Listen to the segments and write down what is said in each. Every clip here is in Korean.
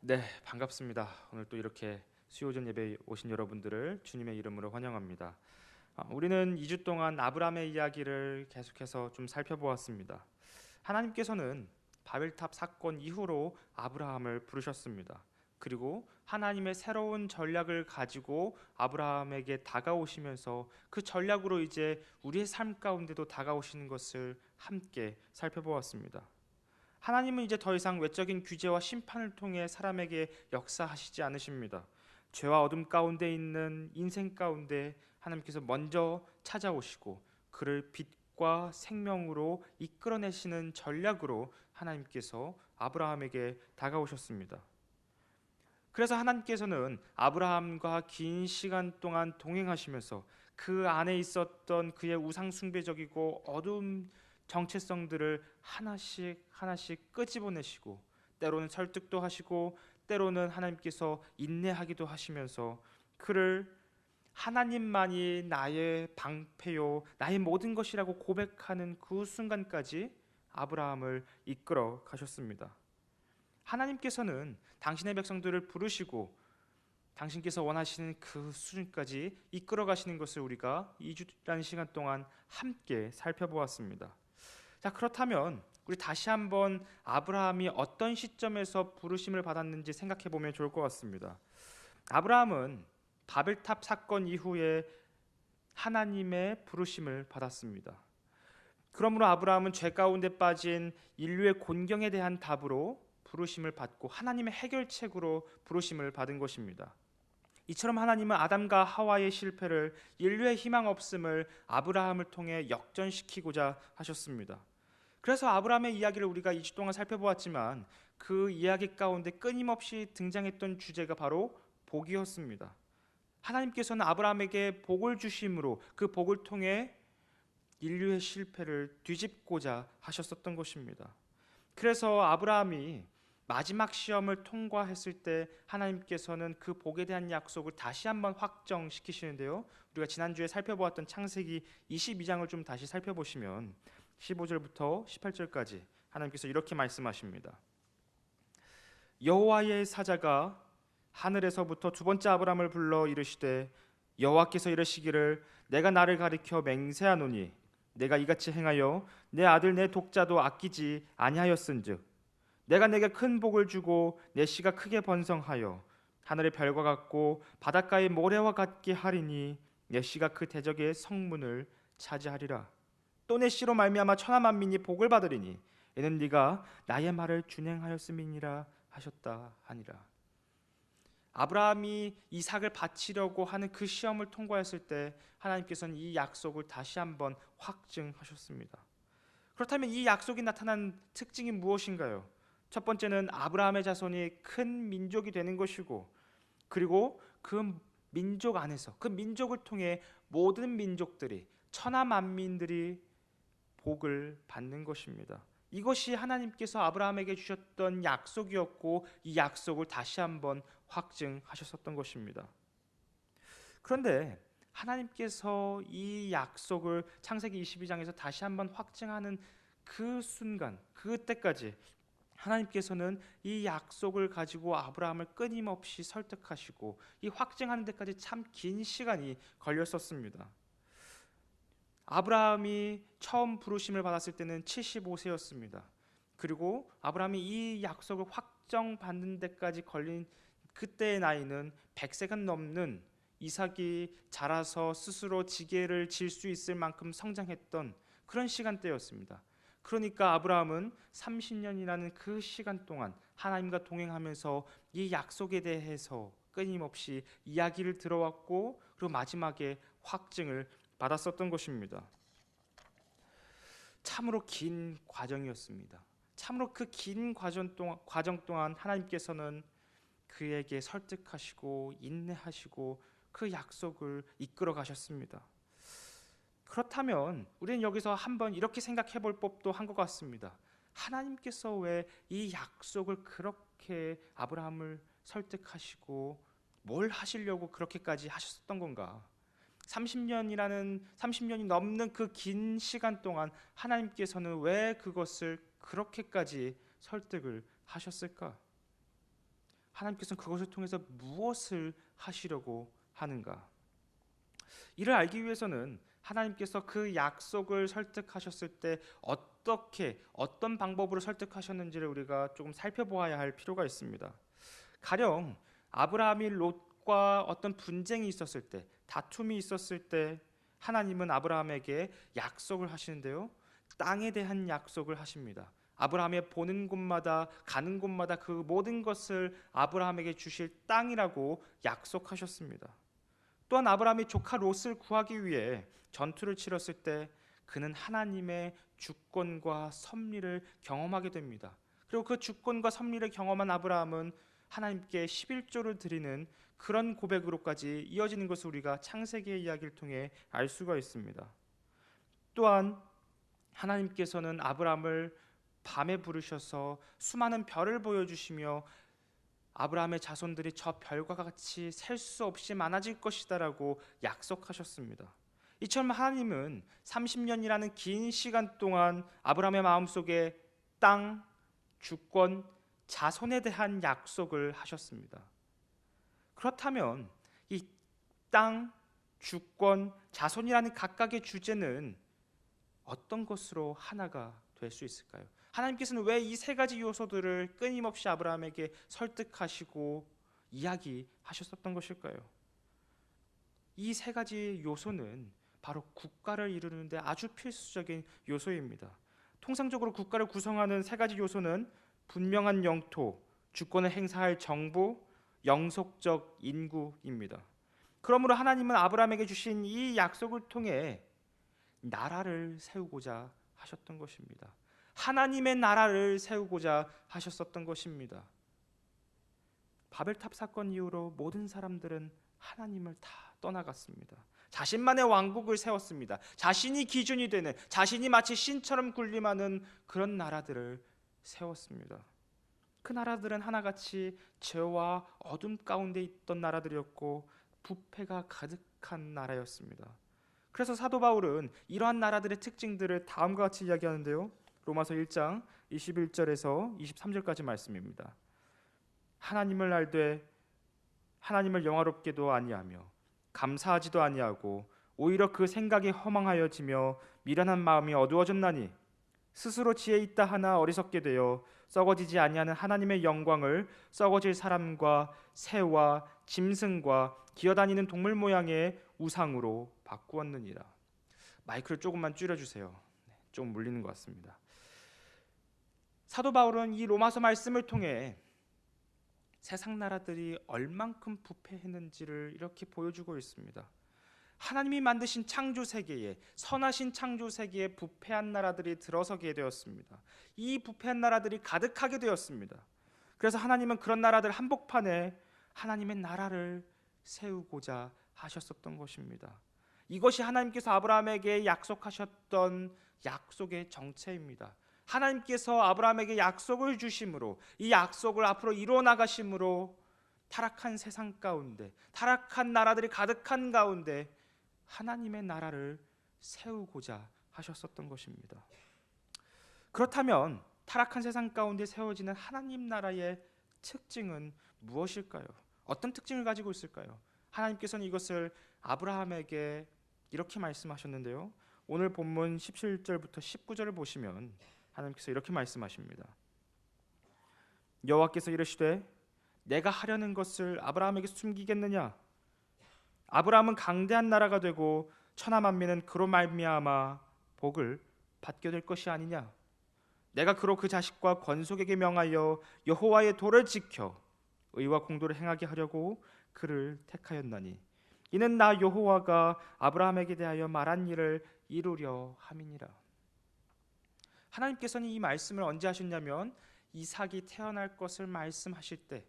네, 반갑습니다. 오늘 또 이렇게 수요전 예배에 오신 여러분들을 주님의 이름으로 환영합니다. 우리는 2주 동안 아브라함의 이야기를 계속해서 좀 살펴보았습니다. 하나님께서는 바벨탑 사건 이후로 아브라함을 부르셨습니다. 그리고 하나님의 새로운 전략을 가지고 아브라함에게 다가오시면서 그 전략으로 이제 우리의 삶 가운데도 다가오시는 것을 함께 살펴보았습니다. 하나님은 이제 더 이상 외적인 규제와 심판을 통해 사람에게 역사하시지 않으십니다. 죄와 어둠 가운데 있는 인생 가운데 하나님께서 먼저 찾아오시고 그를 빛과 생명으로 이끌어내시는 전략으로 하나님께서 아브라함에게 다가오셨습니다. 그래서 하나님께서는 아브라함과 긴 시간 동안 동행하시면서 그 안에 있었던 그의 우상 숭배적이고 어두운 정체성들을 하나씩 하나씩 끄집어내시고 때로는 설득도 하시고 때로는 하나님께서 인내하기도 하시면서 그를 하나님만이 나의 방패요 나의 모든 것이라고 고백하는 그 순간까지 아브라함을 이끌어 가셨습니다. 하나님께서는 당신의 백성들을 부르시고 당신께서 원하시는 그 수준까지 이끌어 가시는 것을 우리가 2주라는 시간 동안 함께 살펴보았습니다. 자, 그렇다면 우리 다시 한번 아브라함이 어떤 시점에서 부르심을 받았는지 생각해 보면 좋을 것 같습니다. 아브라함은 바벨탑 사건 이후에 하나님의 부르심을 받았습니다. 그러므로 아브라함은 죄 가운데 빠진 인류의 곤경에 대한 답으로 부르심을 받고 하나님의 해결책으로 부르심을 받은 것입니다. 이처럼 하나님은 아담과 하와의 실패를 인류의 희망 없음을 아브라함을 통해 역전시키고자 하셨습니다. 그래서 아브라함의 이야기를 우리가 2주 동안 살펴보았지만 그 이야기 가운데 끊임없이 등장했던 주제가 바로 복이었습니다. 하나님께서는 아브라함에게 복을 주심으로 그 복을 통해 인류의 실패를 뒤집고자 하셨었던 것입니다. 그래서 아브라함이 마지막 시험을 통과했을 때 하나님께서는 그 복에 대한 약속을 다시 한번 확정시키시는데요. 우리가 지난주에 살펴보았던 창세기 22장을 좀 다시 살펴보시면 15절부터 18절까지 하나님께서 이렇게 말씀하십니다. 여호와의 사자가 하늘에서부터 두 번째 아브라함을 불러 이르시되 여호와께서 이르시기를 내가 나를 가리켜 맹세하노니 내가 이같이 행하여 내 아들 내 독자도 아끼지 아니하였은즉 내가 내게 큰 복을 주고 내 씨가 크게 번성하여 하늘의 별과 같고 바닷가의 모래와 같게 하리니 내 씨가 그 대적의 성문을 차지하리라. 또 내 씨로 말미암아 천하 만민이 복을 받으리니 이는 네가 나의 말을 준행하였음이니라 하셨다 하니라. 아브라함이 이삭을 바치려고 하는 그 시험을 통과했을 때 하나님께서는 이 약속을 다시 한번 확증하셨습니다. 그렇다면 이 약속이 나타난 특징이 무엇인가요? 첫 번째는 아브라함의 자손이 큰 민족이 되는 것이고, 그리고 그 민족 안에서 그 민족을 통해 모든 민족들이 천하 만민들이 복을 받는 것입니다. 이것이 하나님께서 아브라함에게 주셨던 약속이었고 이 약속을 다시 한번 확증하셨었던 것입니다. 그런데 하나님께서 이 약속을 창세기 22장에서 다시 한번 확증하는 그 순간, 그때까지 하나님께서는 이 약속을 가지고 아브라함을 끊임없이 설득하시고 이 확증하는 데까지 참 긴 시간이 걸렸었습니다. 아브라함이 처음 부르심을 받았을 때는 75세였습니다. 그리고 아브라함이 이 약속을 확정받는 데까지 걸린 그때의 나이는 100세가 넘는 이삭이 자라서 스스로 지게를 질 수 있을 만큼 성장했던 그런 시간대였습니다. 그러니까 아브라함은 30년이라는 그 시간 동안 하나님과 동행하면서 이 약속에 대해서 끊임없이 이야기를 들어왔고 그리고 마지막에 확증을 받았었던 것입니다. 참으로 긴 과정이었습니다. 참으로 그 긴 과정 동안 하나님께서는 그에게 설득하시고 인내하시고 그 약속을 이끌어 가셨습니다. 그렇다면 우리는 여기서 한번 이렇게 생각해 볼 법도 한 것 같습니다. 하나님께서 왜 이 약속을 그렇게 아브라함을 설득하시고 뭘 하시려고 그렇게까지 하셨던 건가? 30년이 넘는 그 긴 시간 동안 하나님께서는 왜 그것을 그렇게까지 설득을 하셨을까? 하나님께서는 그것을 통해서 무엇을 하시려고 하는가? 이를 알기 위해서는 하나님께서 그 약속을 설득하셨을 때 어떤 방법으로 설득하셨는지를 우리가 조금 살펴보아야 할 필요가 있습니다. 가령 아브라함이 롯과 어떤 분쟁이 있었을 때, 다툼이 있었을 때 하나님은 아브라함에게 약속을 하시는데요. 땅에 대한 약속을 하십니다. 아브라함의 보는 곳마다 가는 곳마다 그 모든 것을 아브라함에게 주실 땅이라고 약속하셨습니다. 또한 아브라함이 조카 롯을 구하기 위해 전투를 치렀을 때 그는 하나님의 주권과 섭리를 경험하게 됩니다. 그리고 그 주권과 섭리를 경험한 아브라함은 하나님께 11조를 드리는 그런 고백으로까지 이어지는 것을 우리가 창세기의 이야기를 통해 알 수가 있습니다. 또한 하나님께서는 아브라함을 밤에 부르셔서 수많은 별을 보여주시며 아브라함의 자손들이 저 별과 같이 셀 수 없이 많아질 것이다라고 약속하셨습니다. 이처럼 하나님은 30년이라는 긴 시간 동안 아브라함의 마음속에 땅, 주권, 자손에 대한 약속을 하셨습니다. 그렇다면 이 땅, 주권, 자손이라는 각각의 주제는 어떤 것으로 하나가 될 수 있을까요? 하나님께서는 왜 이 세 가지 요소들을 끊임없이 아브라함에게 설득하시고 이야기하셨었던 것일까요? 이 세 가지 요소는 바로 국가를 이루는데 아주 필수적인 요소입니다. 통상적으로 국가를 구성하는 세 가지 요소는 분명한 영토, 주권을 행사할 정부, 영속적 인구입니다. 그러므로 하나님은 아브라함에게 주신 이 약속을 통해 나라를 세우고자 하셨던 것입니다. 하나님의 나라를 세우고자 하셨었던 것입니다. 바벨탑 사건 이후로 모든 사람들은 하나님을 다 떠나갔습니다. 자신만의 왕국을 세웠습니다. 자신이 기준이 되는, 자신이 마치 신처럼 군림하는 그런 나라들을 세웠습니다. 그 나라들은 하나같이 죄와 어둠 가운데 있던 나라들이었고 부패가 가득한 나라였습니다. 그래서 사도 바울은 이러한 나라들의 특징들을 다음과 같이 이야기하는데요. 로마서 1장 21절에서 23절까지 말씀입니다. 하나님을 알되 하나님을 영화롭게도 아니하며 감사하지도 아니하고 오히려 그 생각이 허망하여지며 미련한 마음이 어두워졌나니 스스로 지혜 있다 하나 어리석게 되어 썩어지지 아니하는 하나님의 영광을 썩어질 사람과 새와 짐승과 기어다니는 동물 모양의 우상으로 바꾸었느니라. 마이크를 조금만 줄여주세요. 좀 물리는 것 같습니다. 사도 바울은 이 로마서 말씀을 통해 세상 나라들이 얼만큼 부패했는지를 이렇게 보여주고 있습니다. 하나님이 만드신 창조 세계에, 선하신 창조 세계에 부패한 나라들이 들어서게 되었습니다. 이 부패한 나라들이 가득하게 되었습니다. 그래서 하나님은 그런 나라들 한복판에 하나님의 나라를 세우고자 하셨었던 것입니다. 이것이 하나님께서 아브라함에게 약속하셨던 약속의 정체입니다. 하나님께서 아브라함에게 약속을 주심으로, 이 약속을 앞으로 이루어 나가심으로 타락한 세상 가운데, 타락한 나라들이 가득한 가운데 하나님의 나라를 세우고자 하셨었던 것입니다. 그렇다면 타락한 세상 가운데 세워지는 하나님 나라의 특징은 무엇일까요? 어떤 특징을 가지고 있을까요? 하나님께서는 이것을 아브라함에게 이렇게 말씀하셨는데요. 오늘 본문 17절부터 19절을 보시면 하나님께서 이렇게 말씀하십니다. 여호와께서 이르시되 내가 하려는 것을 아브라함에게 숨기겠느냐? 아브라함은 강대한 나라가 되고 천하 만민은 그로 말미암아 복을 받게 될 것이 아니냐? 내가 그로 그 자식과 권속에게 명하여 여호와의 도를 지켜 의와 공도를 행하게 하려고 그를 택하였나니 이는 나 여호와가 아브라함에게 대하여 말한 일을 이루려 함이니라. 하나님께서는 이 말씀을 언제 하셨냐면 이삭이 태어날 것을 말씀하실 때,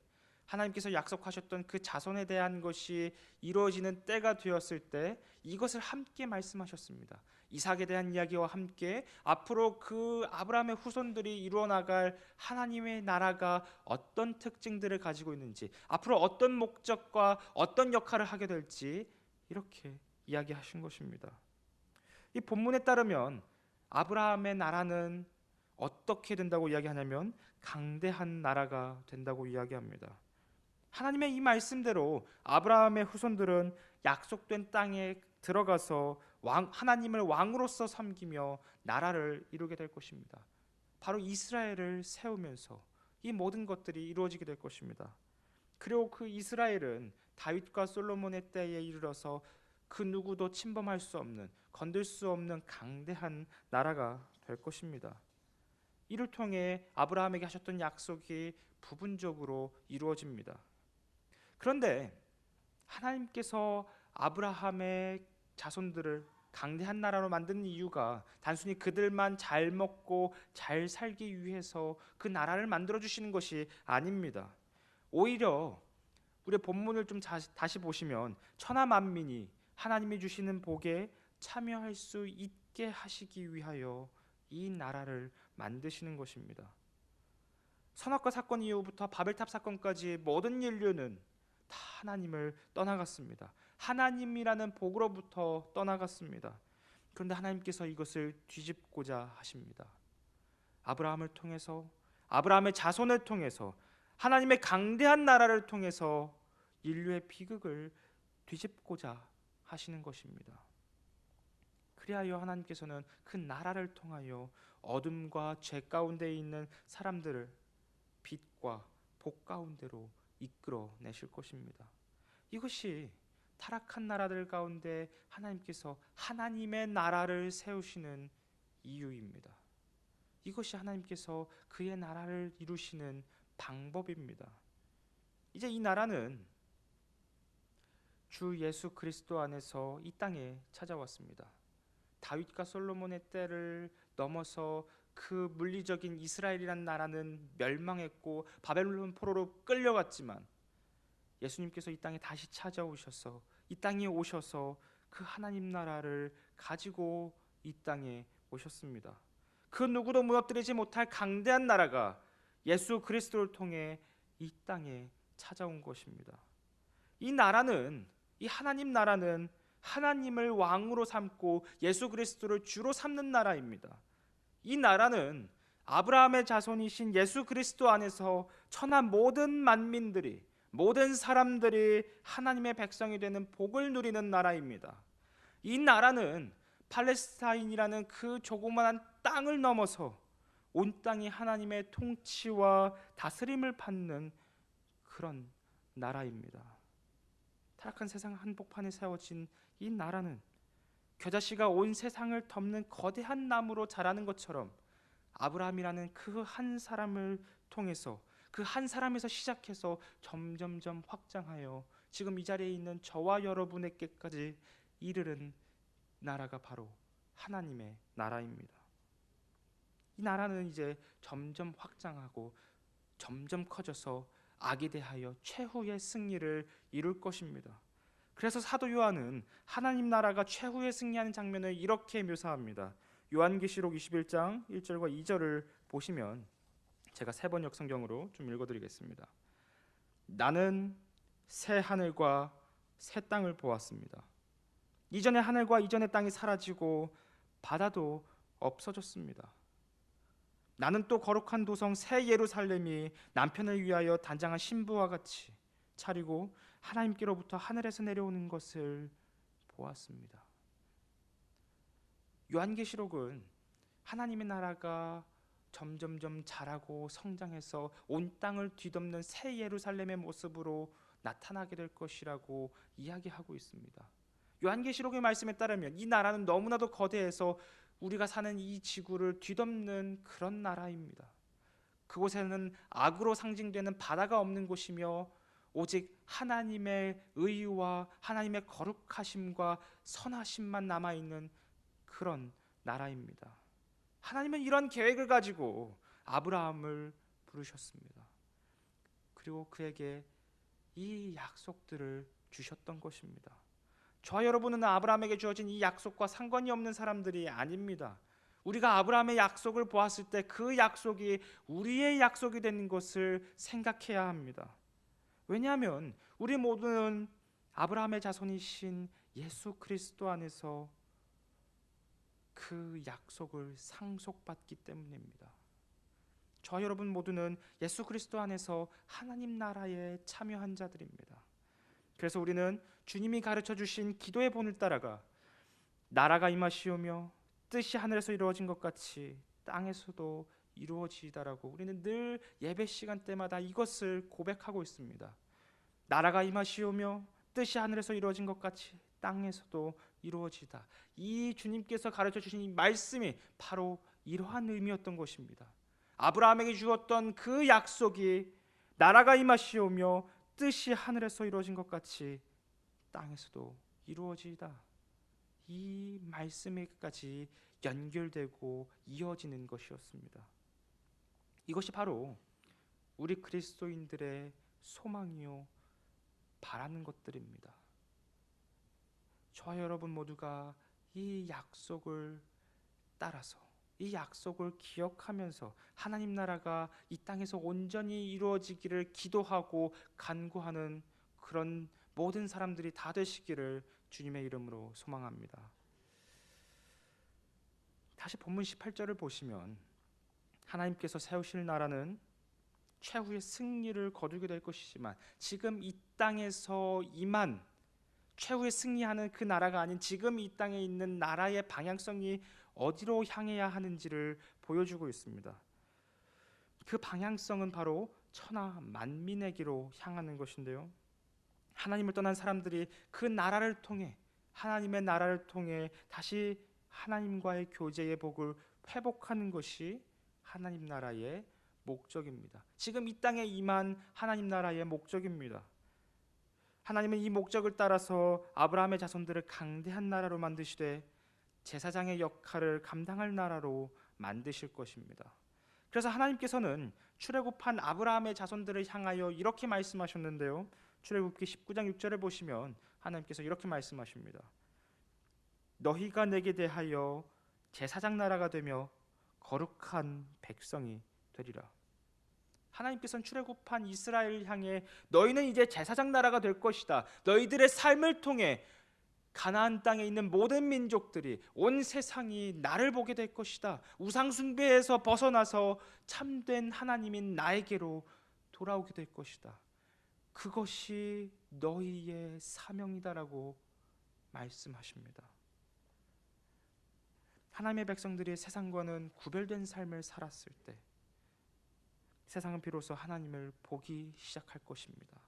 하나님께서 약속하셨던 그 자손에 대한 것이 이루어지는 때가 되었을 때 이것을 함께 말씀하셨습니다. 이삭에 대한 이야기와 함께 앞으로 그 아브라함의 후손들이 이루어 나갈 하나님의 나라가 어떤 특징들을 가지고 있는지, 앞으로 어떤 목적과 어떤 역할을 하게 될지 이렇게 이야기하신 것입니다. 이 본문에 따르면 아브라함의 나라는 어떻게 된다고 이야기하냐면 강대한 나라가 된다고 이야기합니다. 하나님의 이 말씀대로 아브라함의 후손들은 약속된 땅에 들어가서 하나님을 왕으로서 섬기며 나라를 이루게 될 것입니다. 바로 이스라엘을 세우면서 이 모든 것들이 이루어지게 될 것입니다. 그리고 그 이스라엘은 다윗과 솔로몬의 때에 이르러서 그 누구도 침범할 수 없는, 건들 수 없는 강대한 나라가 될 것입니다. 이를 통해 아브라함에게 하셨던 약속이 부분적으로 이루어집니다. 그런데 하나님께서 아브라함의 자손들을 강대한 나라로 만든 이유가 단순히 그들만 잘 먹고 잘 살기 위해서 그 나라를 만들어 주시는 것이 아닙니다. 오히려 우리 본문을 좀 다시 보시면 천하 만민이 하나님이 주시는 복에 참여할 수 있게 하시기 위하여 이 나라를 만드시는 것입니다. 선악과 사건 이후부터 바벨탑 사건까지 모든 인류는 다 하나님을 떠나갔습니다. 하나님이라는 복으로부터 떠나갔습니다. 그런데 하나님께서 이것을 뒤집고자 하십니다. 아브라함을 통해서, 아브라함의 자손을 통해서, 하나님의 강대한 나라를 통해서 인류의 비극을 뒤집고자 하시는 것입니다. 그리하여 하나님께서는 그 나라를 통하여 어둠과 죄 가운데 있는 사람들을 빛과 복 가운데로 이끌어 내실 것입니다. 이것이 타락한 나라들 가운데 하나님께서 하나님의 나라를 세우시는 이유입니다. 이것이 하나님께서 그의 나라를 이루시는 방법입니다. 이제 이 나라는 주 예수 그리스도 안에서 이 땅에 찾아왔습니다. 다윗과 솔로몬의 때를 넘어서 그 물리적인 이스라엘이라는 나라는 멸망했고 바벨론 포로로 끌려갔지만 예수님께서 이 땅에 다시 찾아오셔서 이 땅에 오셔서 그 하나님 나라를 가지고 이 땅에 오셨습니다. 그 누구도 무너뜨리지 못할 강대한 나라가 예수 그리스도를 통해 이 땅에 찾아온 것입니다. 이 나라는, 이 하나님 나라는 하나님을 왕으로 삼고 예수 그리스도를 주로 삼는 나라입니다. 이 나라는 아브라함의 자손이신 예수 그리스도 안에서 천하 모든 만민들이, 모든 사람들이 하나님의 백성이 되는 복을 누리는 나라입니다. 이 나라는 팔레스타인이라는 그 조그마한 땅을 넘어서 온 땅이 하나님의 통치와 다스림을 받는 그런 나라입니다. 타락한 세상 한복판에 세워진 이 나라는 겨자씨가 온 세상을 덮는 거대한 나무로 자라는 것처럼 아브라함이라는 그 한 사람을 통해서, 그 한 사람에서 시작해서 점점점 확장하여 지금 이 자리에 있는 저와 여러분에게까지 이르는 나라가 바로 하나님의 나라입니다. 이 나라는 이제 점점 확장하고 점점 커져서 악에 대하여 최후의 승리를 이룰 것입니다. 그래서 사도 요한은 하나님 나라가 최후의 승리하는 장면을 이렇게 묘사합니다. 요한계시록 21장 1절과 2절을 보시면 제가 세 번역 성경으로 좀 읽어드리겠습니다. 나는 새 하늘과 새 땅을 보았습니다. 이전의 하늘과 이전의 땅이 사라지고 바다도 없어졌습니다. 나는 또 거룩한 도성 새 예루살렘이 남편을 위하여 단장한 신부와 같이 차리고 하나님께로부터 하늘에서 내려오는 것을 보았습니다. 요한계시록은 하나님의 나라가 점점점 자라고 성장해서 온 땅을 뒤덮는 새 예루살렘의 모습으로 나타나게 될 것이라고 이야기하고 있습니다. 요한계시록의 말씀에 따르면 이 나라는 너무나도 거대해서 우리가 사는 이 지구를 뒤덮는 그런 나라입니다. 그곳에는 악으로 상징되는 바다가 없는 곳이며 오직 하나님의 의와 하나님의 거룩하심과 선하심만 남아있는 그런 나라입니다. 하나님은 이런 계획을 가지고 아브라함을 부르셨습니다. 그리고 그에게 이 약속들을 주셨던 것입니다. 저와 여러분은 아브라함에게 주어진 이 약속과 상관이 없는 사람들이 아닙니다. 우리가 아브라함의 약속을 보았을 때 그 약속이 우리의 약속이 되는 것을 생각해야 합니다. 왜냐하면 우리 모두는 아브라함의 자손이신 예수 그리스도 안에서 그 약속을 상속받기 때문입니다. 저 여러분 모두는 예수 그리스도 안에서 하나님 나라에 참여한 자들입니다. 그래서 우리는 주님이 가르쳐 주신 기도의 본을 따라가 나라가 임하시오며 뜻이 하늘에서 이루어진 것 같이 땅에서도 이루어지이다라고 우리는 늘 예배 시간 때마다 이것을 고백하고 있습니다. 나라가 임하시오며 뜻이 하늘에서 이루어진 것 같이 땅에서도 이루어지다. 이 주님께서 가르쳐 주신 이 말씀이 바로 이러한 의미였던 것입니다. 아브라함에게 주었던 그 약속이 나라가 임하시오며 뜻이 하늘에서 이루어진 것 같이 땅에서도 이루어지이다. 이 말씀에까지 연결되고 이어지는 것이었습니다. 이것이 바로 우리 그리스도인들의 소망이요 바라는 것들입니다. 저와 여러분 모두가 이 약속을 따라서 이 약속을 기억하면서 하나님 나라가 이 땅에서 온전히 이루어지기를 기도하고 간구하는 그런 모든 사람들이 다 되시기를 주님의 이름으로 소망합니다. 다시 본문 18절을 보시면 하나님께서 세우실 나라는 최후의 승리를 거두게 될 것이지만 지금 이 땅에서 임한 최후의 승리하는 그 나라가 아닌 지금 이 땅에 있는 나라의 방향성이 어디로 향해야 하는지를 보여주고 있습니다. 그 방향성은 바로 천하 만민에게로 향하는 것인데요. 하나님을 떠난 사람들이 그 나라를 통해 하나님의 나라를 통해 다시 하나님과의 교제의 복을 회복하는 것이 하나님 나라의 목적입니다. 지금 이 땅에 임한 하나님 나라의 목적입니다. 하나님은 이 목적을 따라서 아브라함의 자손들을 강대한 나라로 만드시되 제사장의 역할을 감당할 나라로 만드실 것입니다. 그래서 하나님께서는 출애굽한 아브라함의 자손들을 향하여 이렇게 말씀하셨는데요. 출애굽기 19장 6절을 보시면 하나님께서 이렇게 말씀하십니다. 너희가 내게 대하여 제사장 나라가 되며 거룩한 백성이 되리라. 하나님께서는 출애굽한 이스라엘을 향해 너희는 이제 제사장 나라가 될 것이다. 너희들의 삶을 통해 가나안 땅에 있는 모든 민족들이 온 세상이 나를 보게 될 것이다. 우상 숭배에서 벗어나서 참된 하나님인 나에게로 돌아오게 될 것이다. 그것이 너희의 사명이다라고 말씀하십니다. 하나님의 백성들이 세상과는 구별된 삶을 살았을 때 세상은 비로소 하나님을 보기 시작할 것입니다.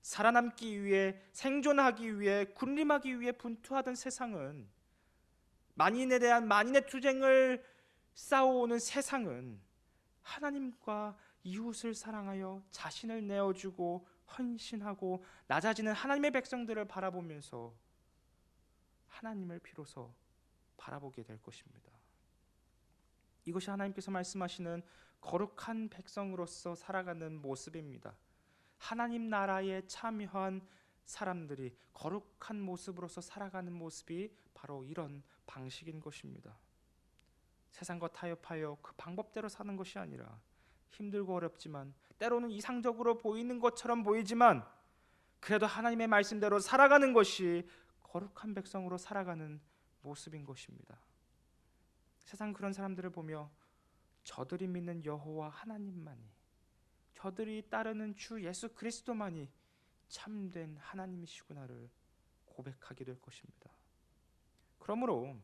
살아남기 위해 생존하기 위해 군림하기 위해 분투하던 세상은 만인에 대한 만인의 투쟁을 싸워오는 세상은 하나님과 이웃을 사랑하여 자신을 내어주고 헌신하고 낮아지는 하나님의 백성들을 바라보면서 하나님을 비로소 바라보게 될 것입니다. 이것이 하나님께서 말씀하시는 거룩한 백성으로서 살아가는 모습입니다. 하나님 나라에 참여한 사람들이 거룩한 모습으로서 살아가는 모습이 바로 이런 방식인 것입니다. 세상과 타협하여 그 방법대로 사는 것이 아니라 힘들고 어렵지만 때로는 이상적으로 보이는 것처럼 보이지만 그래도 하나님의 말씀대로 살아가는 것이 거룩한 백성으로 살아가는 모습인 것입니다. 세상 그런 사람들을 보며 저들이 믿는 여호와 하나님만이, 저들이 따르는 주 예수 그리스도만이 참된 하나님이시구나를 고백하게 될 것입니다. 그러므로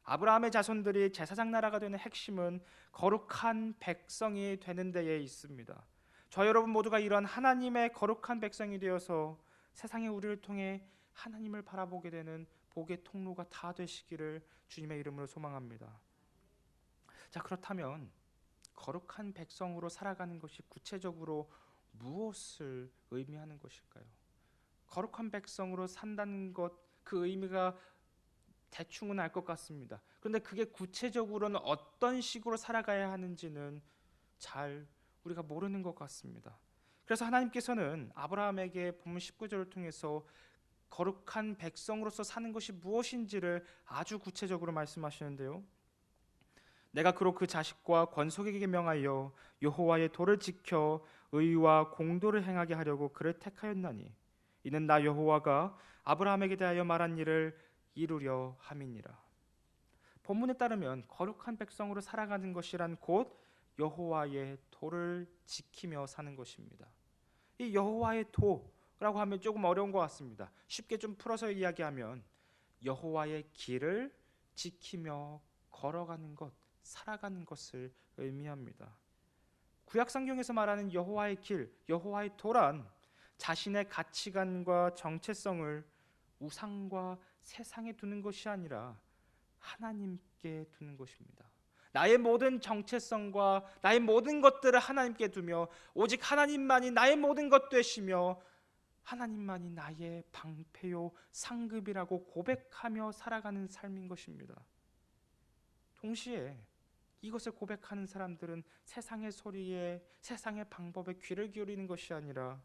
아브라함의 자손들이 제사장 나라가 되는 핵심은 거룩한 백성이 되는 데에 있습니다. 저 여러분 모두가 이런 하나님의 거룩한 백성이 되어서 세상에 우리를 통해 하나님을 바라보게 되는 복의 통로가 다 되시기를 주님의 이름으로 소망합니다. 자, 그렇다면 거룩한 백성으로 살아가는 것이 구체적으로 무엇을 의미하는 것일까요? 거룩한 백성으로 산다는 것, 그 의미가 대충은 알 것 같습니다. 그런데 그게 구체적으로는 어떤 식으로 살아가야 하는지는 잘 우리가 모르는 것 같습니다. 그래서 하나님께서는 아브라함에게 본문 19절을 통해서 거룩한 백성으로서 사는 것이 무엇인지를 아주 구체적으로 말씀하시는데요. 내가 그로 그 자식과 권속에게 명하여 여호와의 도를 지켜 의와 공도를 행하게 하려고 그를 택하였나니 이는 나 여호와가 아브라함에게 대하여 말한 일을 이루려 함이니라. 본문에 따르면 거룩한 백성으로 살아가는 것이란 곧 여호와의 도를 지키며 사는 것입니다. 이 여호와의 도라고 하면 조금 어려운 것 같습니다. 쉽게 좀 풀어서 이야기하면 여호와의 길을 지키며 걸어가는 것, 살아가는 것을 의미합니다. 구약 성경에서 말하는 여호와의 길, 여호와의 도란 자신의 가치관과 정체성을 우상과 세상에 두는 것이 아니라 하나님께 두는 것입니다. 나의 모든 정체성과 나의 모든 것들을 하나님께 두며 오직 하나님만이 나의 모든 것 되시며 하나님만이 나의 방패요 상급이라고 고백하며 살아가는 삶인 것입니다. 동시에 이것을 고백하는 사람들은 세상의 소리에, 세상의 방법에 귀를 기울이는 것이 아니라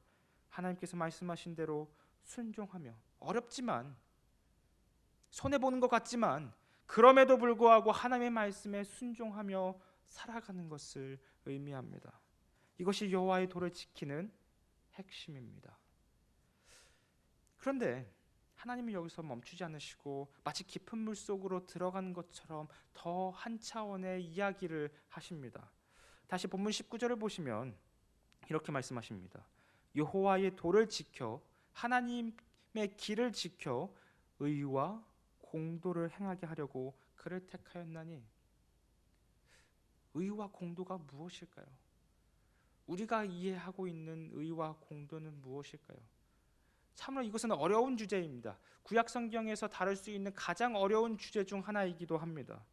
하나님께서 말씀하신 대로 순종하며, 어렵지만 손해보는 것 같지만 그럼에도 불구하고 하나님의 말씀에 순종하며 살아가는 것을 의미합니다. 이것이 여호와의 도를 지키는 핵심입니다. 그런데 하나님이 여기서 멈추지 않으시고 마치 깊은 물 속으로 들어가는 것처럼 더 한 차원의 이야기를 하십니다. 다시 본문 19절을 보시면 이렇게 말씀하십니다. 여호와의 도를 지켜 하나님의 길을 지켜 의와 공도를 행하게 하려고 그를 택하였나니. 의와 공도가 무엇일까요? 우리가 이해하고 있는 의와 공도는 무엇일까요? 참으로 이것은 어려운 주제입니다. 구약 성경에서 다룰 수 있는 가장 어려운 주제 중 하나이기도 합니다.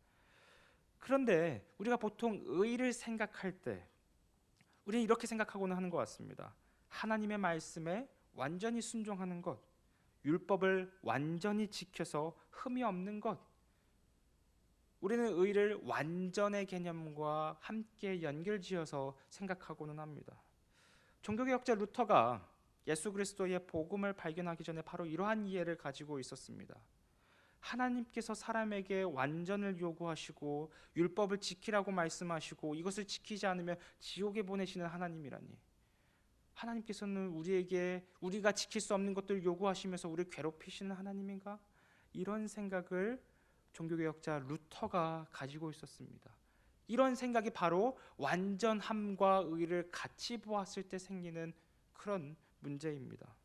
그런데 우리가 보통 의를 생각할 때 우리는 이렇게 생각하고는 하는 것 같습니다. 하나님의 말씀에 완전히 순종하는 것, 율법을 완전히 지켜서 흠이 없는 것. 우리는 의를 완전의 개념과 함께 연결지어서 생각하고는 합니다. 종교개혁자 루터가 예수 그리스도의 복음을 발견하기 전에 바로 이러한 이해를 가지고 있었습니다. 하나님께서 사람에게 완전을 요구하시고 율법을 지키라고 말씀하시고 이것을 지키지 않으면 지옥에 보내시는 하나님이라니, 하나님께서는 우리에게 우리가 지킬 수 없는 것들을 요구하시면서 우리를 괴롭히시는 하나님인가? 이런 생각을 종교개혁자 루터가 가지고 있었습니다. 이런 생각이 바로 완전함과 의를 같이 보았을 때 생기는 그런 문제입니다.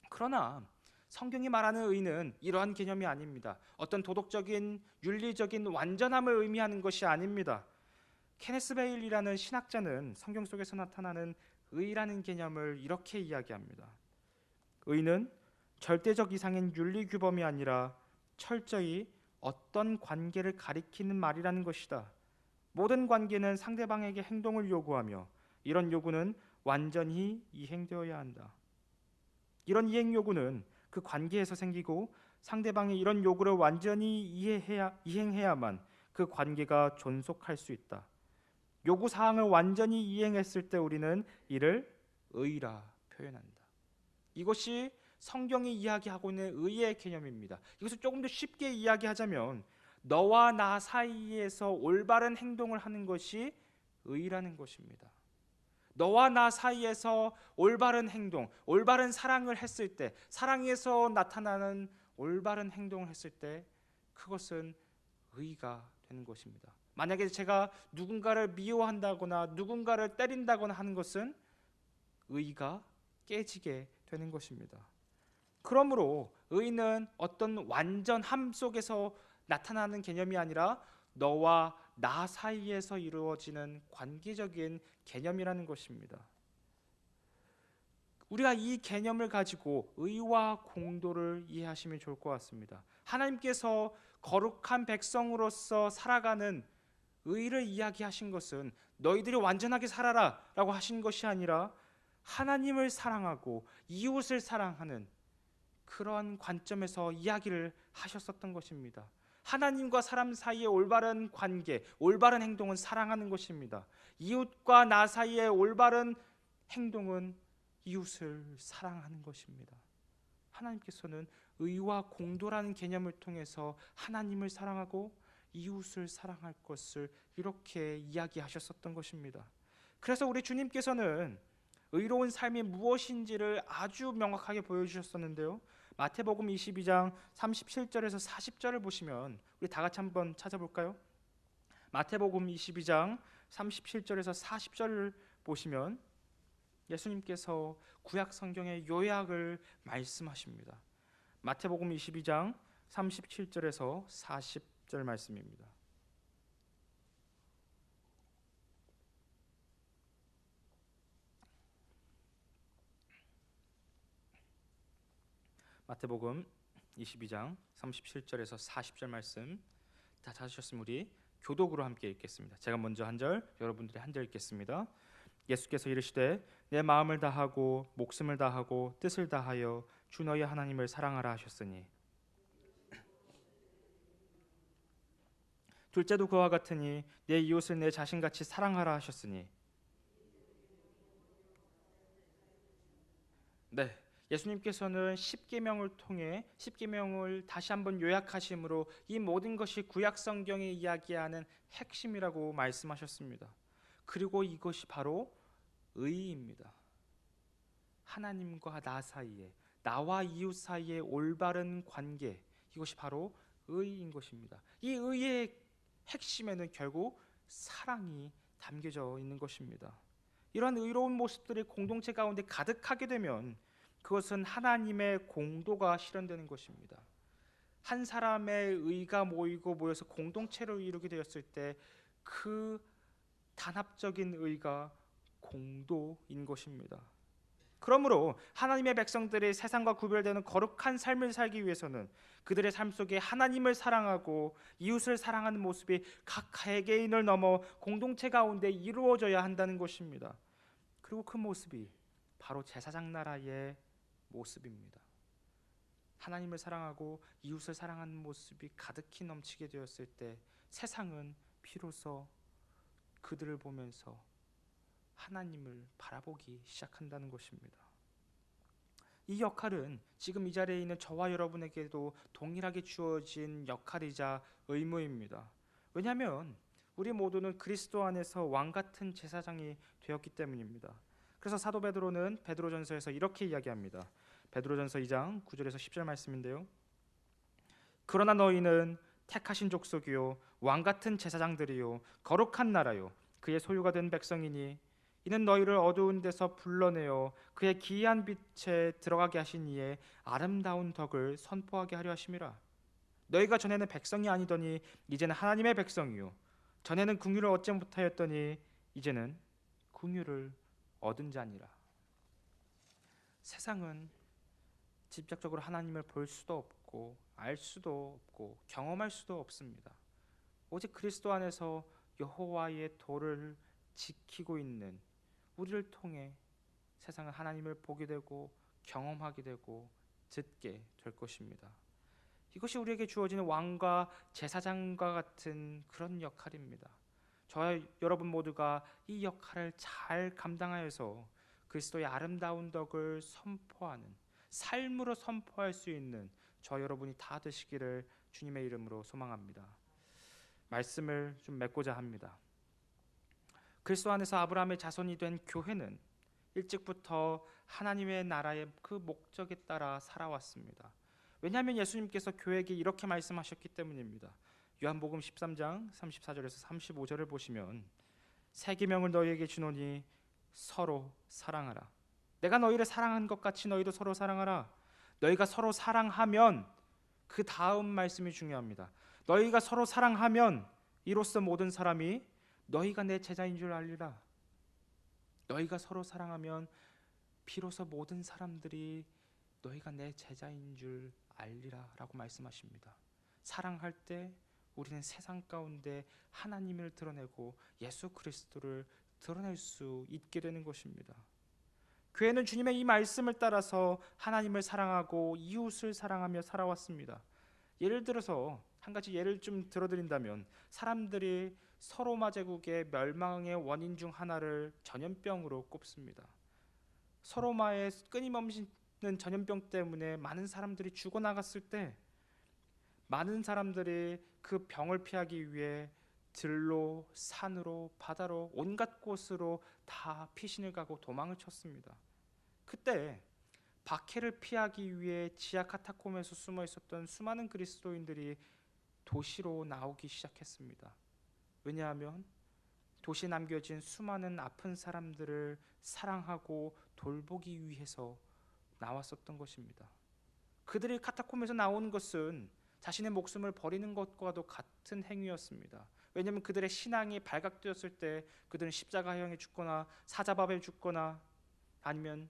그러나 성경이 말하는 의는 이러한 개념이 아닙니다. 어떤 도덕적인 윤리적인 완전함을 의미하는 것이 아닙니다. 케네스 베일이라는 신학자는 성경 속에서 나타나는 의라는 개념을 이렇게 이야기합니다. 의는 절대적 이상인 윤리 규범이 아니라 철저히 어떤 관계를 가리키는 말이라는 것이다. 모든 관계는 상대방에게 행동을 요구하며 이런 요구는 완전히 이행되어야 한다. 이런 이행 요구는 그 관계에서 생기고 상대방이 이런 요구를 완전히 이행해야만 그 관계가 존속할 수 있다. 요구 사항을 완전히 이행했을 때 우리는 이를 의라 표현한다. 이것이 성경이 이야기하고 있는 의의 개념입니다. 이것을 조금 더 쉽게 이야기하자면 너와 나 사이에서 올바른 행동을 하는 것이 의라는 것입니다. 너와 나 사이에서 올바른 행동, 올바른 사랑을 했을 때, 사랑에서 나타나는 올바른 행동을 했을 때 그것은 의가 되는 것입니다. 만약에 제가 누군가를 미워한다거나 누군가를 때린다거나 하는 것은 의가 깨지게 되는 것입니다. 그러므로 의는 어떤 완전함 속에서 나타나는 개념이 아니라 너와 나 사이에서 이루어지는 관계적인 개념이라는 것입니다. 우리가 이 개념을 가지고 의와 공도를 이해하시면 좋을 것 같습니다. 하나님께서 거룩한 백성으로서 살아가는 의를 이야기하신 것은 너희들이 완전하게 살아라 라고 하신 것이 아니라 하나님을 사랑하고 이웃을 사랑하는 그런 관점에서 이야기를 하셨었던 것입니다. 하나님과 사람 사이의 올바른 관계, 올바른 행동은 사랑하는 것입니다. 이웃과 나 사이의 올바른 행동은 이웃을 사랑하는 것입니다. 하나님께서는 의와 공도라는 개념을 통해서 하나님을 사랑하고 이웃을 사랑할 것을 이렇게 이야기하셨었던 것입니다. 그래서 우리 주님께서는 의로운 삶이 무엇인지를 아주 명확하게 보여주셨었는데요. 마태복음 22장 37절에서 40절을 보시면 우리 다 같이 한번 찾아볼까요? 마태복음 22장 37절에서 40절을 보시면 예수님께서 구약 성경의 요약을 말씀하십니다. 마태복음 22장 37절에서 40절 말씀입니다. 마태복음 22장 37절에서 40절 말씀 다 찾으셨으면 우리 교독으로 함께 읽겠습니다. 제가 먼저 한 절, 여러분들이 한 절 읽겠습니다. 예수께서 이르시되 내 마음을 다하고 목숨을 다하고 뜻을 다하여 주 너희 하나님을 사랑하라 하셨으니 둘째도 그와 같으니 내 이웃을 내 자신같이 사랑하라 하셨으니. 네, 예수님께서는 십계명을 통해 십계명을 다시 한번 요약하심으로 이 모든 것이 구약 성경이 이야기하는 핵심이라고 말씀하셨습니다. 그리고 이것이 바로 의입니다. 하나님과 나 사이에, 나와 이웃 사이의 올바른 관계, 이것이 바로 의인 것입니다. 이 의의 핵심에는 결국 사랑이 담겨져 있는 것입니다. 이러한 의로운 모습들이 공동체 가운데 가득하게 되면 그것은 하나님의 공도가 실현되는 것입니다. 한 사람의 의가 모여서 공동체를 이루게 되었을 때 그 단합적인 의가 공도인 것입니다. 그러므로 하나님의 백성들이 세상과 구별되는 거룩한 삶을 살기 위해서는 그들의 삶 속에 하나님을 사랑하고 이웃을 사랑하는 모습이 각 개개인을 넘어 공동체 가운데 이루어져야 한다는 것입니다. 그리고 그 모습이 바로 제사장 나라의 모습입니다. 하나님을 사랑하고 이웃을 사랑하는 모습이 가득히 넘치게 되었을 때 세상은 비로소 그들을 보면서 하나님을 바라보기 시작한다는 것입니다. 이 역할은 지금 이 자리에 있는 저와 여러분에게도 동일하게 주어진 역할이자 의무입니다. 왜냐하면 우리 모두는 그리스도 안에서 왕같은 제사장이 되었기 때문입니다. 그래서 사도 베드로는 베드로전서에서 이렇게 이야기합니다. 베드로전서 2장 9절에서 10절 말씀인데요. 그러나 너희는 택하신 족속이요 왕같은 제사장들이요 거룩한 나라요 그의 소유가 된 백성이니 이는 너희를 어두운 데서 불러내어 그의 기이한 빛에 들어가게 하신 이의 아름다운 덕을 선포하게 하려 하심이라. 너희가 전에는 백성이 아니더니 이제는 하나님의 백성이요 전에는 긍휼을 얻지 못하였더니 이제는 긍휼을 얻은 자니라. 세상은 직접적으로 하나님을 볼 수도 없고 알 수도 없고 경험할 수도 없습니다. 오직 그리스도 안에서 여호와의 도를 지키고 있는 우리를 통해 세상은 하나님을 보게 되고 경험하게 되고 듣게 될 것입니다. 이것이 우리에게 주어지는 왕과 제사장과 같은 그런 역할입니다. 저와 여러분 모두가 이 역할을 잘 감당하여서 그리스도의 아름다운 덕을 선포하는 삶으로 선포할 수 있는 저 여러분이 다 되시기를 주님의 이름으로 소망합니다. 말씀을 좀 맺고자 합니다. 그리스도 안에서 아브라함의 자손이 된 교회는 일찍부터 하나님의 나라의 그 목적에 따라 살아왔습니다. 왜냐하면 예수님께서 교회에게 이렇게 말씀하셨기 때문입니다. 요한복음 13장 34절에서 35절을 보시면 새 계명을 너희에게 주노니 서로 사랑하라. 내가 너희를 사랑한 것 같이 너희도 서로 사랑하라. 너희가 서로 사랑하면, 그 다음 말씀이 중요합니다. 너희가 서로 사랑하면 이로써 모든 사람이 너희가 내 제자인 줄 알리라. 너희가 서로 사랑하면 비로소 모든 사람들이 너희가 내 제자인 줄 알리라 라고 말씀하십니다. 사랑할 때 우리는 세상 가운데 하나님을 드러내고 예수 그리스도를 드러낼 수 있게 되는 것입니다. 교회는 주님의 이 말씀을 따라서 하나님을 사랑하고 이웃을 사랑하며 살아왔습니다. 예를 들어서 한 가지 예를 좀 들어드린다면 사람들이 서로마 제국의 멸망의 원인 중 하나를 전염병으로 꼽습니다. 서로마의 끊임없는 전염병 때문에 많은 사람들이 죽어나갔을 때 많은 사람들이 그 병을 피하기 위해 들로, 산으로, 바다로 온갖 곳으로 다 피신을 가고 도망을 쳤습니다. 그때 박해를 피하기 위해 지하 카타콤에서 숨어 있었던 수많은 그리스도인들이 도시로 나오기 시작했습니다. 왜냐하면 도시에 남겨진 수많은 아픈 사람들을 사랑하고 돌보기 위해서 나왔었던 것입니다. 그들이 카타콤에서 나오는 것은 자신의 목숨을 버리는 것과도 같은 행위였습니다. 왜냐하면 그들의 신앙이 발각되었을 때 그들은 십자가형에 죽거나 사자밥에 죽거나 아니면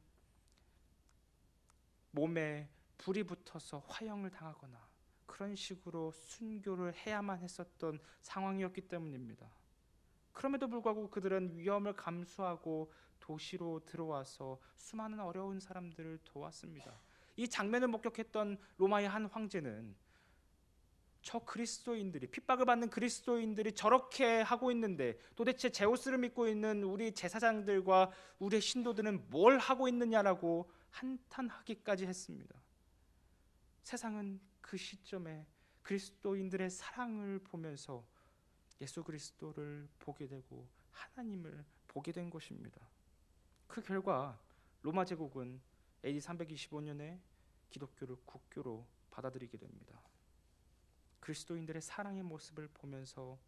몸에 불이 붙어서 화형을 당하거나 그런 식으로 순교를 해야만 했었던 상황이었기 때문입니다. 그럼에도 불구하고 그들은 위험을 감수하고 도시로 들어와서 수많은 어려운 사람들을 도왔습니다. 이 장면을 목격했던 로마의 한 황제는 저 그리스도인들이, 핍박을 받는 그리스도인들이 저렇게 하고 있는데 도대체 제우스를 믿고 있는 우리 제사장들과 우리의 신도들은 뭘 하고 있느냐라고 한탄하기까지 했습니다. 세상은 그 시점에 그리스도인들의 사랑을 보면서 예수 그리스도를 보게 되고 하나님을 보게 된 것입니다. 그 결과 로마 제국은 AD 325년에 기독교를 국교로 받아들이게 됩니다. 그리스도인들의 사랑의 모습을 보면서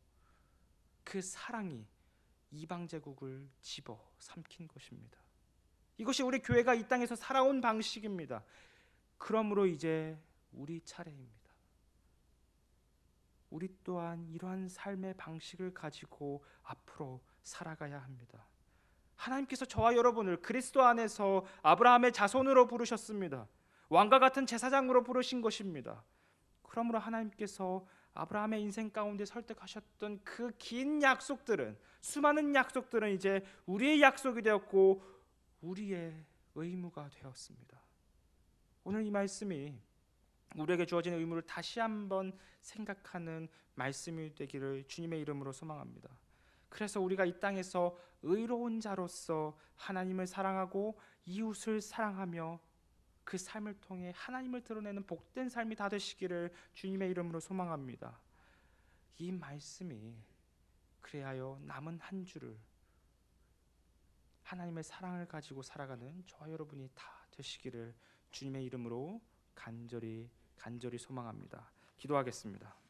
그 사랑이 이방 제국을 집어 삼킨 것입니다. 이것이 우리 교회가 이 땅에서 살아온 방식입니다. 그러므로 이제 우리 차례입니다. 우리 또한 이러한 삶의 방식을 가지고 앞으로 살아가야 합니다. 하나님께서 저와 여러분을 그리스도 안에서 아브라함의 자손으로 부르셨습니다. 왕과 같은 제사장으로 부르신 것입니다. 그러므로 하나님께서 아브라함의 인생 가운데 설득하셨던 그 긴 약속들은, 수많은 약속들은 이제 우리의 약속이 되었고 우리의 의무가 되었습니다. 오늘 이 말씀이 우리에게 주어진 의무를 다시 한번 생각하는 말씀이 되기를 주님의 이름으로 소망합니다. 그래서 우리가 이 땅에서 의로운 자로서 하나님을 사랑하고 이웃을 사랑하며 그 삶을 통해 하나님을 드러내는 복된 삶이 다 되시기를 주님의 이름으로 소망합니다. 이 말씀이 그리하여 남은 한 주를 하나님의 사랑을 가지고 살아가는 저와 여러분이 다 되시기를 주님의 이름으로 간절히 소망합니다. 기도하겠습니다.